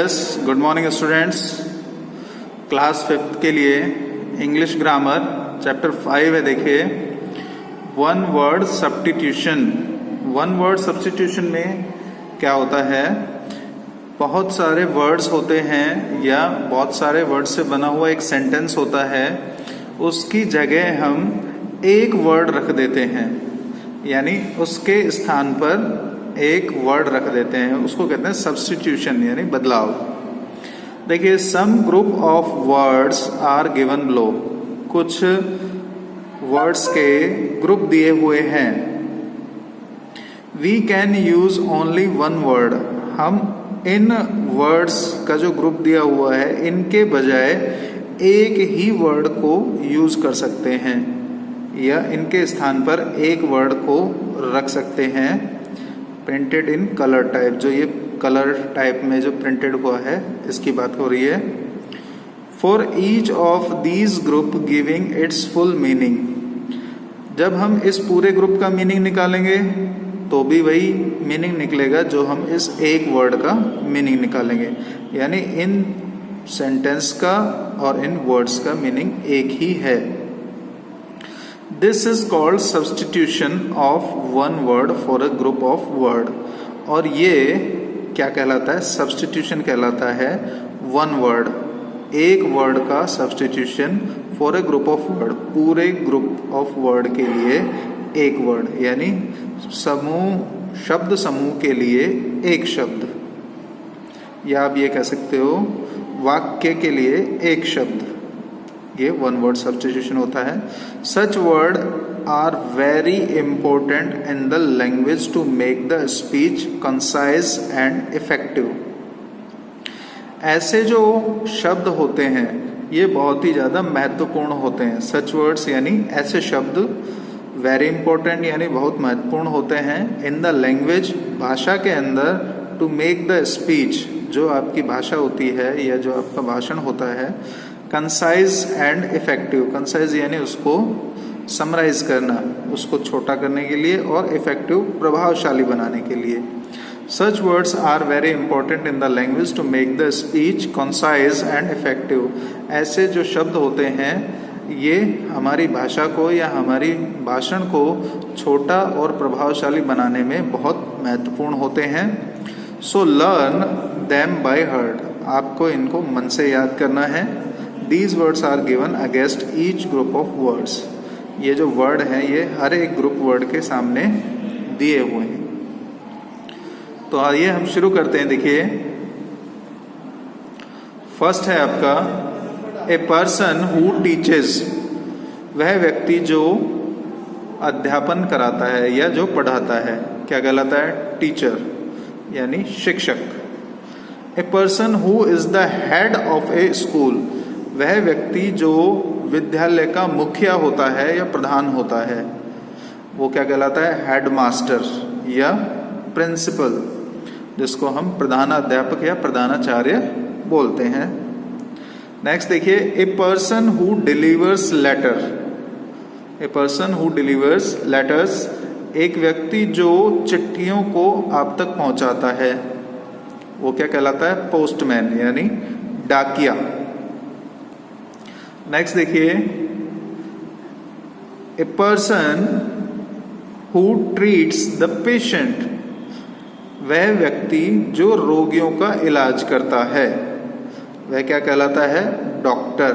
Yes, good morning students. Class 5th के लिए English grammar chapter 5 है। देखिए, one word substitution. One word substitution में क्या होता है, बहुत सारे वर्ड्स होते हैं या बहुत सारे वर्ड से बना हुआ एक सेंटेंस होता है, उसकी जगह हम एक वर्ड रख देते हैं, यानी उसके स्थान पर एक वर्ड रख देते हैं, उसको कहते हैं सब्स्टिट्यूशन यानी बदलाव। देखिए, some group of words are given below. कुछ वर्ड्स के ग्रुप दिए हुए हैं। We can use only one word. हम इन वर्ड्स का जो ग्रुप दिया हुआ है, इनके बजाय एक ही वर्ड को यूज कर सकते हैं या इनके स्थान पर एक वर्ड को रख सकते हैं। प्रिंटेड इन कलर टाइप, जो ये कलर टाइप में जो प्रिंटेड हुआ है इसकी बात हो रही है। For each of these group giving it's full meaning. जब हम इस पूरे ग्रुप का मीनिंग निकालेंगे तो भी वही मीनिंग निकलेगा जो हम इस एक वर्ड का मीनिंग निकालेंगे, यानी इन सेंटेंस का और इन वर्ड्स का मीनिंग एक ही है। This is called substitution of one word for a group of word. और ये क्या कहलाता है? सब्स्टिट्यूशन कहलाता है। वन वर्ड, एक वर्ड का substitution for a group of word, पूरे ग्रुप ऑफ वर्ड के लिए एक वर्ड, यानी समूह, शब्द समूह के लिए एक शब्द, या आप ये कह सकते हो वाक्य के लिए एक शब्द। ये वन वर्ड सब्स्टिट्यूशन होता है। Such word are very important in the language to make the speech concise and effective. ऐसे जो शब्द होते हैं ये बहुत ही ज़्यादा महत्वपूर्ण होते हैं। सच वर्ड्स यानी ऐसे शब्द, वेरी इंपॉर्टेंट यानी बहुत महत्वपूर्ण होते हैं, इन द लैंग्वेज भाषा के अंदर, टू मेक द स्पीच जो आपकी भाषा होती है या जो आपका भाषण होता है, कंसाइज एंड इफेक्टिव। कंसाइज यानी उसको समराइज करना, उसको छोटा करने के लिए, और इफेक्टिव प्रभावशाली बनाने के लिए। Such words are very important in the language to make the speech concise and effective. ऐसे जो शब्द होते हैं ये हमारी भाषा को या हमारी भाषण को छोटा और प्रभावशाली बनाने में बहुत महत्वपूर्ण होते हैं। So learn them by heart. आपको इनको मन से याद करना है। These words are given against each group of words. ये जो वर्ड हैं ये हर एक ग्रुप वर्ड के सामने दिए हुए हैं। तो आइए हम शुरू करते हैं। देखिए, फर्स्ट है आपका ए पर्सन हु टीचेस। वह व्यक्ति जो अध्यापन कराता है या जो पढ़ाता है, क्या कहलाता है? टीचर यानी शिक्षक। ए person who is the head of A school. वह व्यक्ति जो विद्यालय का मुखिया होता है या प्रधान होता है, वो क्या कहलाता है? हेडमास्टर या प्रिंसिपल, जिसको हम प्रधानाध्यापक या प्रधानाचार्य बोलते हैं। नेक्स्ट देखिए, a person who delivers letter. A person who delivers letters. एक व्यक्ति जो चिट्ठियों को आप तक पहुंचाता है, वो क्या कहलाता है? पोस्टमैन यानी डाकिया। नेक्स्ट देखिए, a person who treats the patient. वह व्यक्ति जो रोगियों का इलाज करता है, वह क्या कहलाता है? डॉक्टर।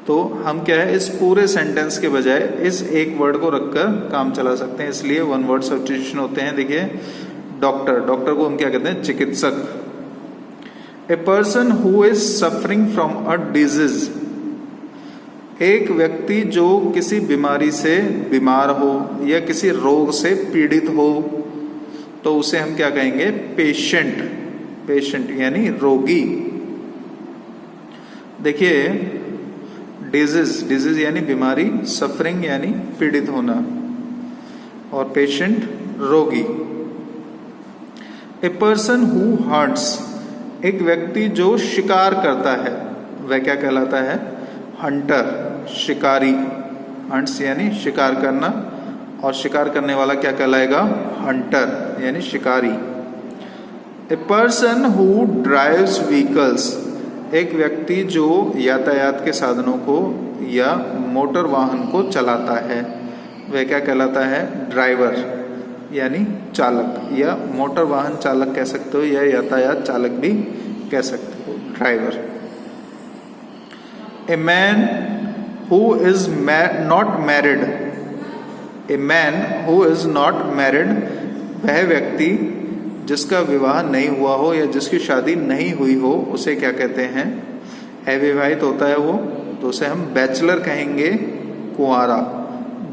तो हम क्या है, इस पूरे सेंटेंस के बजाय इस एक वर्ड को रखकर काम चला सकते हैं, इसलिए वन वर्ड सब्स्टिट्यूशन होते हैं। देखिए, डॉक्टर, डॉक्टर को हम क्या कहते हैं? चिकित्सक। ए person who is suffering from a disease. एक व्यक्ति जो किसी बीमारी से बीमार हो या किसी रोग से पीड़ित हो, तो उसे हम क्या कहेंगे? पेशेंट। पेशेंट यानी रोगी। देखिए, डिजीज, डिजीज यानी बीमारी, सफरिंग यानी पीड़ित होना, और पेशेंट रोगी। ए पर्सन हु हंट्स। एक व्यक्ति जो शिकार करता है, वह क्या कहलाता है? हंटर, शिकारी। हंट्स यानी शिकार करना, और शिकार करने वाला क्या कहलाएगा? हंटर यानी शिकारी। ए पर्सन हु ड्राइव्स व्हीकल्स, एक व्यक्ति जो यातायात के साधनों को या मोटर वाहन को चलाता है वह क्या कहलाता है? ड्राइवर यानी चालक, या मोटर वाहन चालक कह सकते हो या यातायात चालक भी कह सकते हो, driver. A man who is not married, a man who is not married, वह व्यक्ति जिसका विवाह नहीं हुआ हो या जिसकी शादी नहीं हुई हो उसे क्या कहते हैं? अविवाहित होता है वो, तो उसे हम बैचलर कहेंगे, कुंवारा,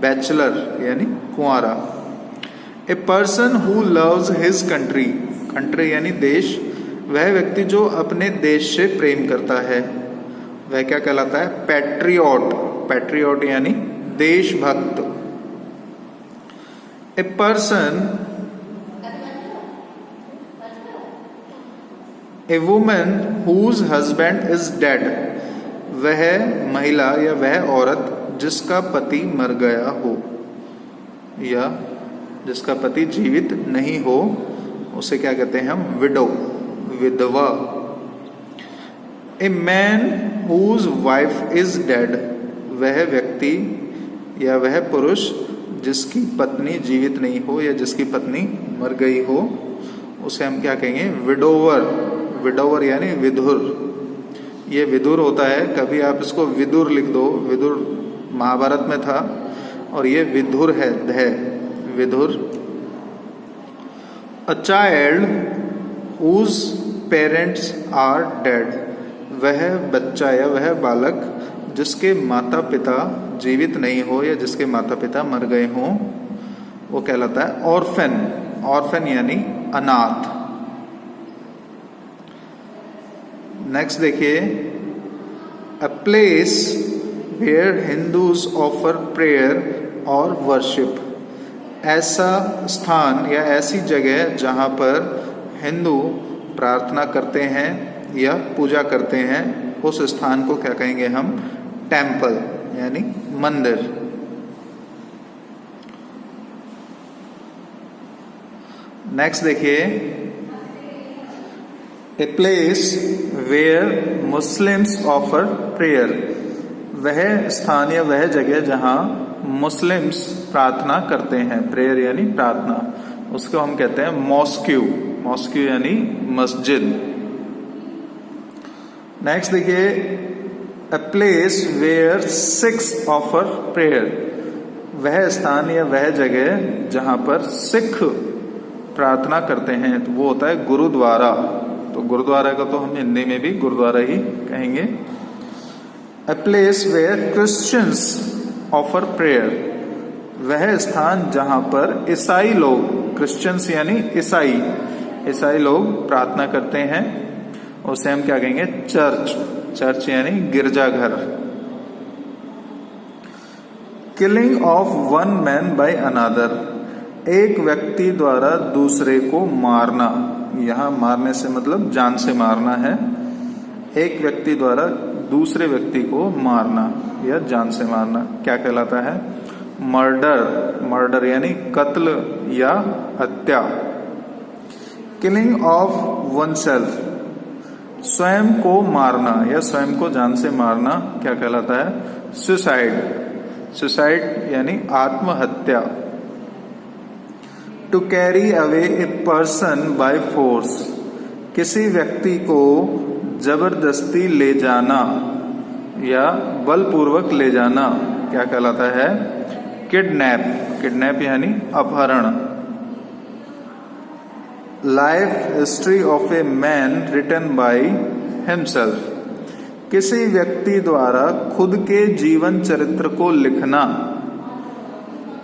बैचलर यानी कुंवारा। A person who loves his country, country यानी देश, वह व्यक्ति जो अपने देश से प्रेम करता है वह क्या कहलाता है? पैट्रियट, पैट्रियट यानी देशभक्त। A person, a woman whose husband is dead, वह महिला या वह औरत जिसका पति मर गया हो या जिसका पति जीवित नहीं हो उसे क्या कहते हैं हम? विडो, विधवा। A man whose wife is dead, वह व्यक्ति या वह पुरुष जिसकी पत्नी जीवित नहीं हो या जिसकी पत्नी मर गई हो उसे हम क्या कहेंगे? विडोवर, विडोवर यानी विधुर। ये विदुर होता है, कभी आप इसको विदुर लिख दो, विदुर महाभारत में था, और ये विधुर है, ध, विधुर। A child whose parents are dead, वह बच्चा या वह बालक जिसके माता पिता जीवित नहीं हो या जिसके माता पिता मर गए हों वो कहलाता है ऑर्फन, ऑर्फन यानी अनाथ। नेक्स्ट देखिए, a place where Hindus offer prayer और वर्शिप, ऐसा स्थान या ऐसी जगह जहाँ पर हिंदू प्रार्थना करते हैं या पूजा करते हैं, उस स्थान को क्या कहेंगे हम? टेम्पल यानी मंदिर। नेक्स्ट देखिए, a place where Muslims offer prayer, वह स्थान या वह जगह जहां मुस्लिम्स प्रार्थना करते हैं, प्रेयर यानी प्रार्थना, उसको हम कहते हैं मॉस्क्यू, मॉस्क्यू यानी मस्जिद। नेक्स्ट देखिए, a place where Sikhs offer prayer, वह स्थान या वह जगह जहां पर सिख प्रार्थना करते हैं, तो वो होता है गुरुद्वारा। तो गुरुद्वारा का तो हम हिंदी में भी गुरुद्वारा ही कहेंगे। A place where Christians offer prayer, वह स्थान जहां पर ईसाई लोग, क्रिश्चियंस यानी ईसाई, ईसाई लोग प्रार्थना करते हैं, उसे हम क्या कहेंगे? चर्च, चर्च यानी गिरजाघर। Killing of one man by another, एक व्यक्ति द्वारा दूसरे को मारना, यहाँ मारने से मतलब जान से मारना है, एक व्यक्ति द्वारा दूसरे व्यक्ति को मारना या जान से मारना क्या कहलाता है? मर्डर, मर्डर यानी कत्ल या हत्या। किलिंग ऑफ वन सेल्फ, स्वयं को मारना या स्वयं को जान से मारना क्या कहलाता है? सुसाइड, सुसाइड यानी आत्महत्या। To carry away a person by force, किसी व्यक्ति को जबरदस्ती ले जाना या बलपूर्वक ले जाना क्या कहलाता है? किडनैप, किडनैप यानी अपहरण। Life history of a man written by himself, किसी व्यक्ति द्वारा खुद के जीवन चरित्र को लिखना,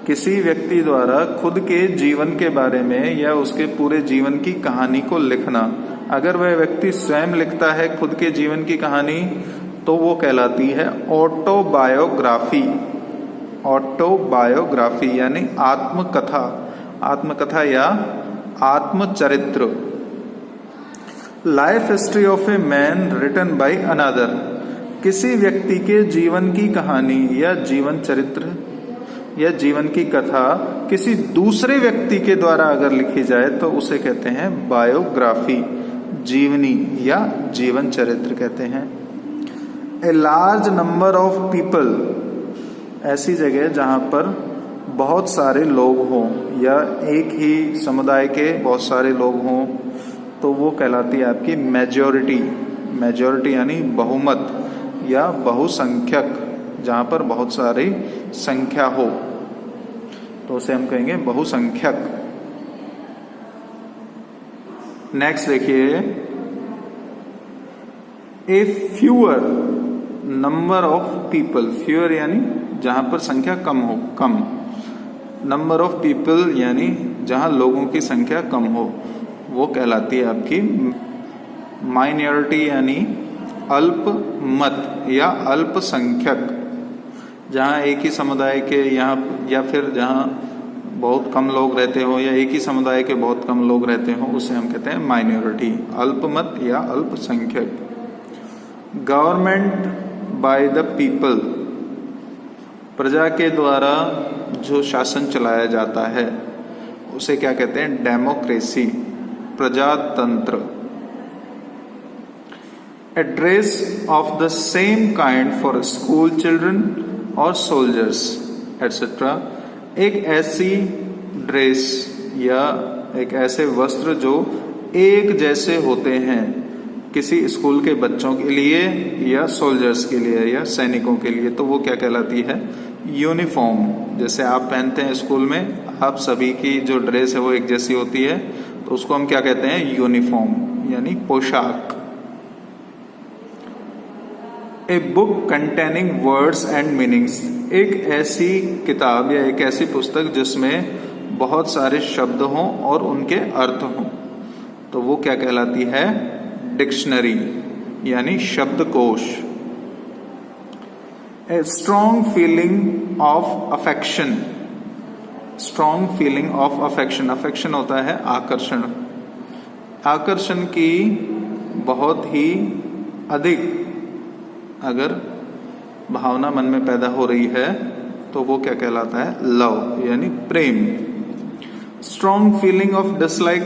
किसी व्यक्ति द्वारा खुद के जीवन के बारे में या उसके पूरे जीवन की कहानी को लिखना। अगर वह व्यक्ति स्वयं लिखता है खुद के जीवन की कहानी तो वो कहलाती है ऑटोबायोग्राफी, ऑटोबायोग्राफी यानी आत्मकथा, आत्मकथा या आत्मचरित्र। Life history of a man written by another, किसी व्यक्ति के जीवन की कहानी या जीवन चरित्र या जीवन की कथा किसी दूसरे व्यक्ति के द्वारा अगर लिखी जाए तो उसे कहते हैं बायोग्राफी, जीवनी या जीवन चरित्र कहते हैं। A large number of people, ऐसी जगह जहां पर बहुत सारे लोग हों या एक ही समुदाय के बहुत सारे लोग हों, तो वो कहलाती है आपकी मेजॉरिटी। मेजॉरिटी यानी बहुमत या बहुसंख्यक, जहां पर बहुत सारी संख्या हो तो उसे हम कहेंगे बहुसंख्यक। नेक्स्ट देखिए, a fewer number of people, fewer यानी जहां पर संख्या कम हो, कम। नंबर ऑफ पीपल यानी जहां लोगों की संख्या कम हो, वो कहलाती है आपकी माइनॉरिटी यानी अल्पमत या अल्पसंख्यक। जहां एक ही समुदाय के यहाँ या फिर जहां बहुत कम लोग रहते हो या एक ही समुदाय के बहुत कम लोग रहते हो, उसे हम कहते हैं माइनॉरिटी, अल्पमत या अल्पसंख्यक। गवर्नमेंट बाय द पीपल, प्रजा के द्वारा जो शासन चलाया जाता है उसे क्या कहते हैं? डेमोक्रेसी, प्रजातंत्र। A dress of the same kind for school children और soldiers etc. एक ऐसी ड्रेस या एक ऐसे वस्त्र जो एक जैसे होते हैं किसी स्कूल के बच्चों के लिए या सोल्जर्स के लिए या सैनिकों के लिए, तो वो क्या कहलाती है? यूनिफॉर्म। जैसे आप पहनते हैं स्कूल में, आप सभी की जो ड्रेस है वो एक जैसी होती है, तो उसको हम क्या कहते हैं? यूनिफॉर्म यानी पोशाक। A book containing words and meanings, एक ऐसी किताब या एक ऐसी पुस्तक जिसमें बहुत सारे शब्द हों और उनके अर्थ हों, तो वो क्या कहलाती है? डिक्शनरी यानी शब्दकोश। A strong feeling of affection, strong feeling of affection, affection होता है आकर्षण। आकर्षण की बहुत ही अधिक अगर भावना मन में पैदा हो रही है तो वो क्या कहलाता है? लव यानी प्रेम। स्ट्रॉन्ग फीलिंग ऑफ डिसलाइक,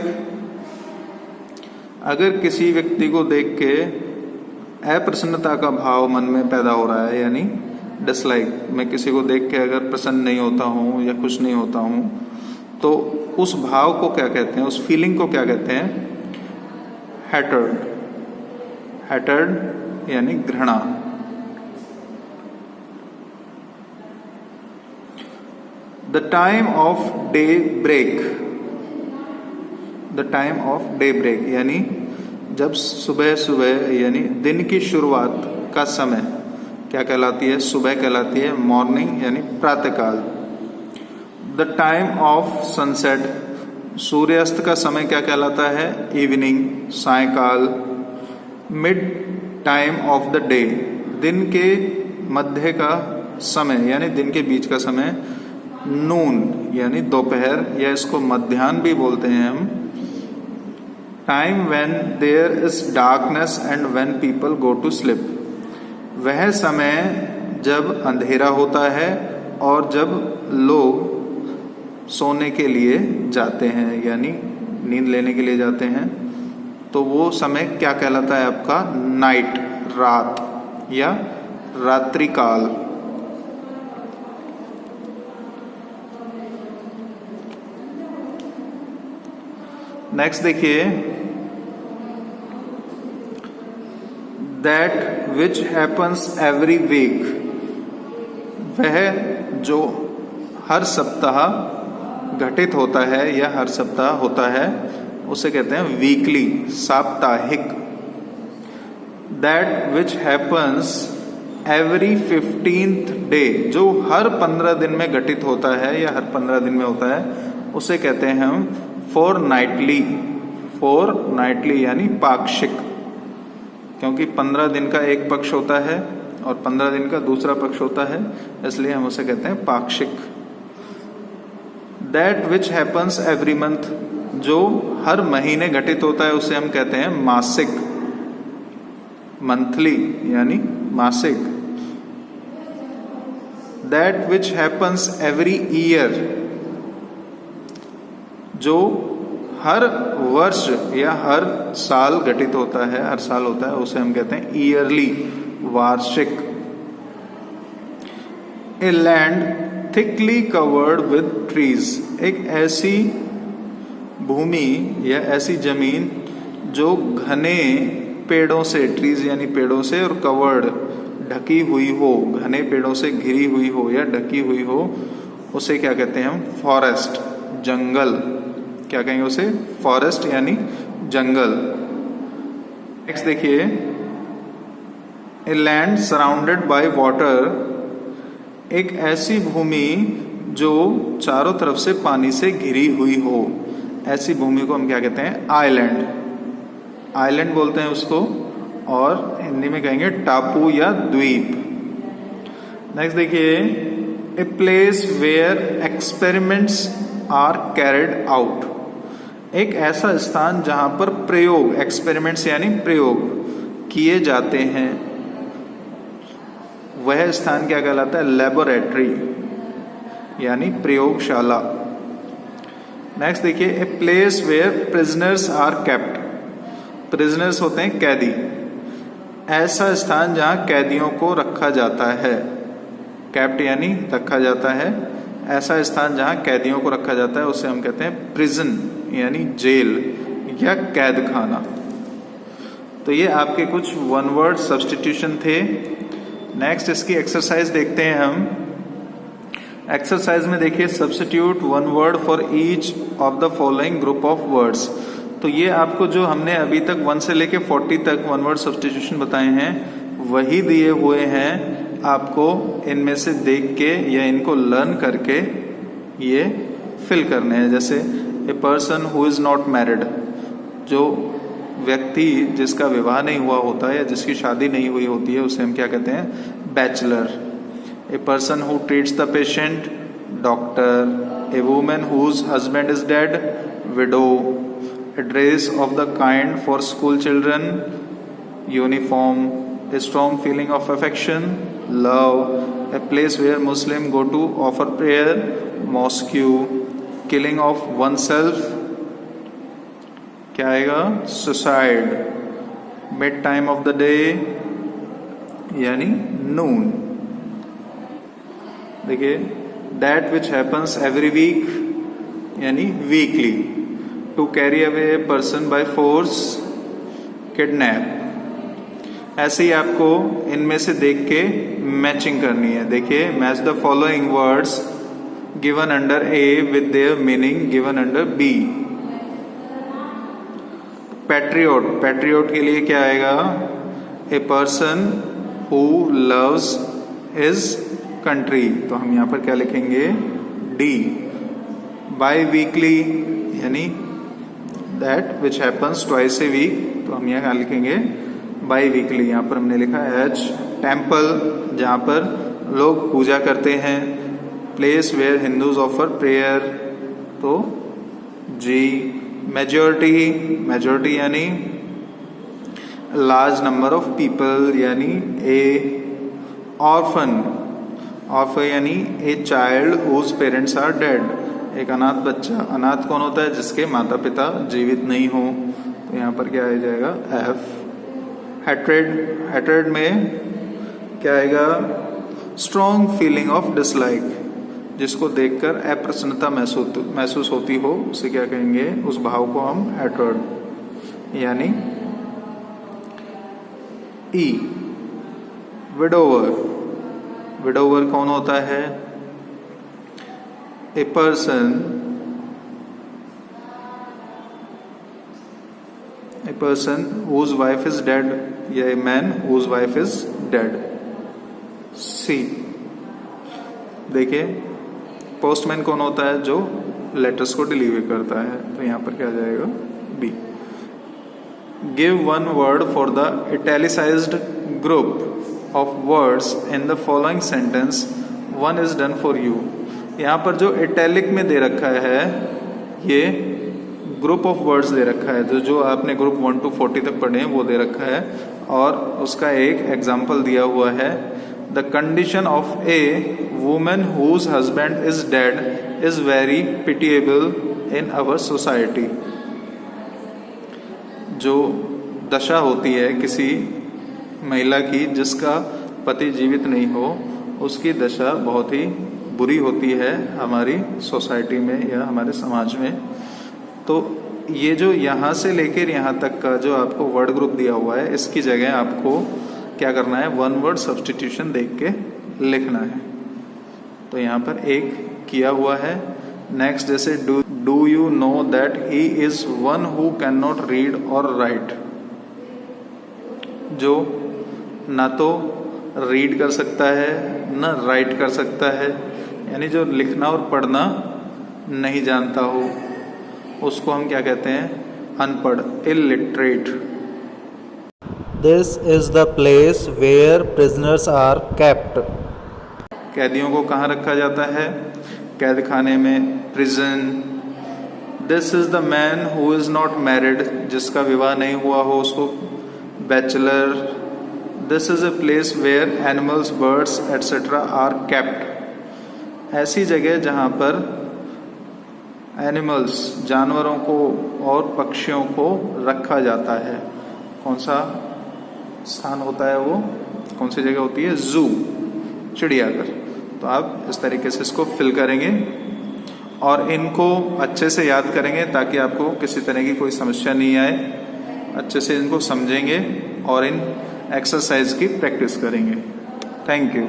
अगर किसी व्यक्ति को देख के अप्रसन्नता का भाव मन में पैदा हो रहा है यानी डिसलाइक, मैं किसी को देख के अगर प्रसन्न नहीं होता हूं या खुश नहीं होता हूं, तो उस भाव को क्या कहते हैं? उस फीलिंग को क्या कहते हैं? हैटर्ड। हैटर्ड यानी घृणा। The time of day break, the time of day break यानी जब सुबह सुबह यानी दिन की शुरुआत का समय क्या कहलाती है? सुबह कहलाती है, मॉर्निंग यानी प्रातःकाल। द टाइम ऑफ सनसेट, सूर्यास्त का समय क्या कहलाता है? इवनिंग, सायकाल। Mid time of the day, दिन के मध्य का समय यानी दिन के बीच का समय। नून यानी दोपहर या इसको मध्याह्न भी बोलते हैं हम। Time when there is darkness and when people go to sleep, वह समय जब अंधेरा होता है और जब लोग सोने के लिए जाते हैं यानी नींद लेने के लिए जाते हैं, तो वो समय क्या कहलाता है आपका? नाइट, रात या रात्रि काल। नेक्स्ट देखिए, that which happens every week, वह जो हर सप्ताह घटित होता है या हर सप्ताह होता है उसे कहते हैं वीकली, साप्ताहिक। That which happens every 15th day, जो हर 15 दिन में घटित होता है या हर 15 दिन में होता है उसे कहते हैं हम फोरनाइटली। फोरनाइटली यानी पाक्षिक, क्योंकि 15 दिन का एक पक्ष होता है और 15 दिन का दूसरा पक्ष होता है, इसलिए हम उसे कहते हैं पाक्षिक। That which happens every month, जो हर महीने घटित होता है उसे हम कहते हैं मासिक, मंथली यानी मासिक। That which happens every year, जो हर वर्ष या हर साल घटित होता है, हर साल होता है, उसे हम कहते हैं ईयरली, वार्षिक। A land thickly covered with trees, एक ऐसी भूमि या ऐसी जमीन जो घने पेड़ों से, ट्रीज यानी पेड़ों से, और कवर्ड ढकी हुई हो, घने पेड़ों से घिरी हुई हो या ढकी हुई हो, उसे क्या कहते हैं हम? फॉरेस्ट, जंगल। क्या कहेंगे उसे? फॉरेस्ट यानी जंगल। नेक्स्ट देखिए, a land surrounded by water, एक ऐसी भूमि जो चारों तरफ से पानी से घिरी हुई हो, ऐसी भूमि को हम क्या कहते हैं? आइलैंड। आइलैंड बोलते हैं उसको, और हिंदी में कहेंगे टापू या द्वीप। नेक्स्ट देखिए, a place where experiments are carried out, एक ऐसा स्थान जहां पर प्रयोग, एक्सपेरिमेंट्स यानी प्रयोग, किए जाते हैं, वह स्थान क्या कहलाता है? लेबोरेटरी यानी प्रयोगशाला। नेक्स्ट देखिए, a place where prisoners are kept, prisoners होते हैं कैदी, ऐसा स्थान जहां कैदियों को रखा जाता है। केप्ट यानी रखा जाता है, ऐसा स्थान जहां कैदियों को रखा जाता है उसे हम कहते हैं प्रिजन यानी जेल या कैद खाना। तो ये आपके कुछ वन वर्ड सब्स्टिट्यूशन थे। नेक्स्ट इसकी एक्सरसाइज देखते हैं हम। एक्सरसाइज में देखिए, substitute one word for each of the following group of words. तो ये आपको जो हमने अभी तक 1 से लेके 40 तक वन वर्ड सब्स्टिट्यूशन बताए हैं, वही दिए हुए हैं। आपको इनमें से देख के या इनको लर्न करके ये फिल करने हैं। जैसे ए person who is not married, जो व्यक्ति जिसका विवाह नहीं हुआ होता है या जिसकी शादी नहीं हुई होती है, उसे हम क्या कहते हैं? Bachelor. A person who treats the patient, doctor. A women whose husband is dead, widow. A dress of the kind for school children, uniform. A strong feeling of affection, love. A place where Muslims go to offer prayer, mosque. Killing of oneself, क्या आएगा? suicide. Mid time of the day यानी noon. देखिए, that which happens every week यानी weekly. To carry away a person by force, kidnap। ऐसे ही आपको इनमें से देख के मैचिंग करनी है। देखिए, match the following words given under A with their meaning given under B. Patriot, patriot के लिए क्या आएगा? A person who loves his country, तो हम यहाँ पर क्या लिखेंगे? डी। बाई वीकली यानी that which happens twice a week, तो हम यहाँ लिखेंगे बाई वीकली। यहाँ पर हमने लिखा एच। टेम्पल, जहाँ पर लोग पूजा करते हैं। Place where Hindus offer prayer, तो जी। मेजॉरिटी, मेजॉरिटी यानी लार्ज नंबर ऑफ पीपल यानी ए। ऑर्फन, ऑर्फन यानी a child whose parents are dead, एक अनाथ बच्चा। अनाथ कौन होता है? जिसके माता पिता जीवित नहीं हो, तो यहाँ पर क्या आ जाएगा? एफ। हेट्रेड, हेट्रेड में क्या आएगा? स्ट्रॉन्ग फीलिंग ऑफ डिसलाइक, जिसको देखकर अप्रसन्नता महसूस होती हो, उसे क्या कहेंगे? उस भाव को हम हेट्रेड यानी ई। विडोवर, विडोवर कौन होता है? A person whose wife is dead या a man whose wife is dead. C। देखिए, पोस्टमैन कौन होता है? जो लेटर्स को डिलीवर करता है, तो यहाँ पर क्या आ जाएगा? B। Give one word for the italicized group of words in the following sentence. One is done for you. यहाँ पर जो इटैलिक में दे रखा है, ये ग्रुप ऑफ वर्ड्स दे रखा है, जो आपने ग्रुप 1 to 40 तक पढ़े हैं वो दे रखा है, और उसका एक एग्जाम्पल दिया हुआ है। The condition of a women whose husband is dead is very pitiable in our society. जो दशा होती है किसी महिला की जिसका पति जीवित नहीं हो, उसकी दशा बहुत ही बुरी होती है हमारी सोसाइटी में या हमारे समाज में। तो ये जो यहाँ से लेकर यहाँ तक का जो आपको वर्ड ग्रुप दिया हुआ है, इसकी जगह आपको क्या करना है, वन वर्ड सब्स्टिट्यूशन देख के लिखना है। तो यहाँ पर एक किया हुआ है। नेक्स्ट जैसे do you know that he is one who can not read और राइट। जो ना तो रीड कर सकता है ना राइट कर सकता है, यानी जो लिखना और पढ़ना नहीं जानता हो, उसको हम क्या कहते हैं, अनपढ़, illiterate. This is the place where prisoners are kept. कैदियों को कहाँ रखा जाता है, कैद खाने में, prison. This is the man who is not married, जिसका विवाह नहीं हुआ हो उसको bachelor. This is a place where animals, birds etcetera are kept. ऐसी जगह जहाँ पर एनिमल्स, जानवरों को और पक्षियों को रखा जाता है। कौन सा स्थान होता है वो, कौन सी जगह होती है, जू, चिड़ियाघर। तो आप इस तरीके से इसको फिल करेंगे और इनको अच्छे से याद करेंगे ताकि आपको किसी तरह की कोई समस्या नहीं आए। अच्छे से इनको समझेंगे और इन एक्सरसाइज की प्रैक्टिस करेंगे। Thank you.